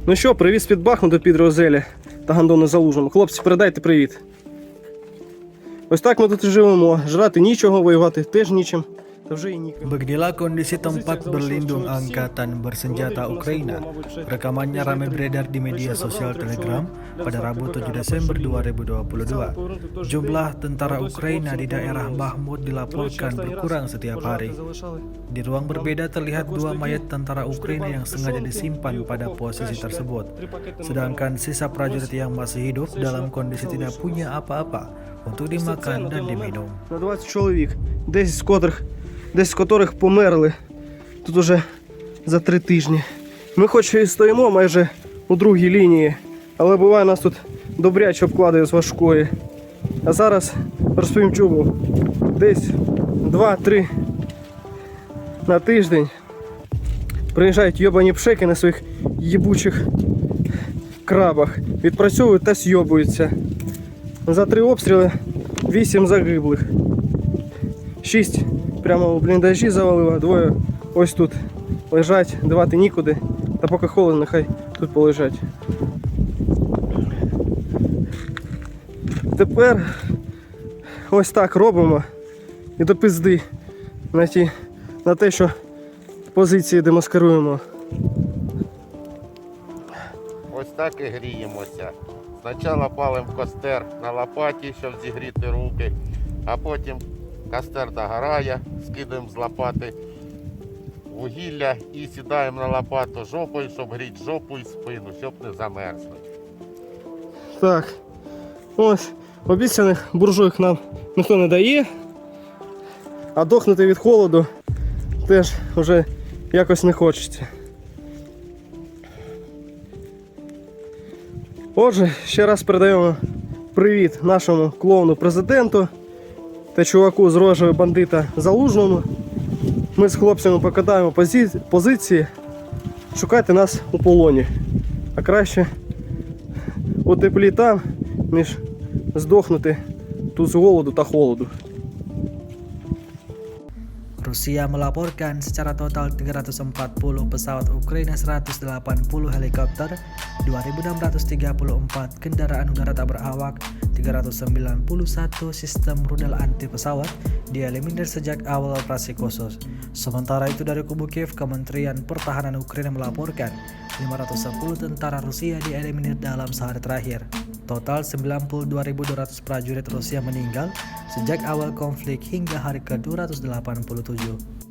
Ну що, привіз з-під Бахмута під Розелі та Гандону Залужному. Хлопці, передайте привіт. Ось так ми тут і живемо. Жрати нічого, воювати теж нічим. Та вже і ніким. Beginilah kondisi tempat berlindung angkatan bersenjata Ukraina. Rekamannya ramai beredar di media sosial Telegram pada Rabu 7 Desember 2022. Jumlah tentara Ukraina di daerah Bakhmut dilaporkan berkurang setiap hari. Di ruang berbeda terlihat dua mayat tentara Ukraina yang sengaja disimpan pada posisi tersebut. Sedangkan sisa prajurit yang masih hidup dalam kondisi tidak punya apa-apa untuk dimakan dan diminum. На 20 чоловік, 10 з котрих померли тут уже за 3 тижні. Ми хоч і стоїмо майже у другій лінії, але буває нас тут добряче обкладає з важкої. А зараз розповім чому. Десь 2-3 на тиждень приїжджають йобані пшеки на своїх їбучих крабах, відпрацьовують та сйобуються. За 3 обстріли 8 загиблих. 6 прямо у бліндажі завалило, 2 ось тут лежать, давати нікуди. Та поки холодно, нехай тут полежать. Тепер ось так робимо і до пизди на те, що позиції демаскируємо. Ось так і гріємося. Спочатку палимо костер на лопаті, щоб зігріти руки, а потім костер догорає, скидаємо з лопати вугілля і сідаємо на лопату жопою, щоб гріти жопу і спину, щоб не замерзнути. Так, ось обіцяних буржуйок нам ніхто не дає, а дохнути від холоду теж вже якось не хочеться. Отже, ще раз передаємо привіт нашому клоуну-президенту та чуваку з рожею бандита Залужному. Ми з хлопцями покидаємо позиції. Шукайте нас у полоні. А краще у теплі там, ніж здохнути тут з голоду та холоду. Rusia melaporkan secara total 340 pesawat Ukraina, 180 helikopter, 2.634 kendaraan udara tak berawak, 391 sistem rudal anti pesawat dieliminir sejak awal operasi khusus. Sementara itu dari kubu Kiev, Kementerian Pertahanan Ukraina melaporkan 510 tentara Rusia dieliminir dalam sehari terakhir. Total 92.200 prajurit Rusia meninggal sejak awal konflik hingga hari ke-287.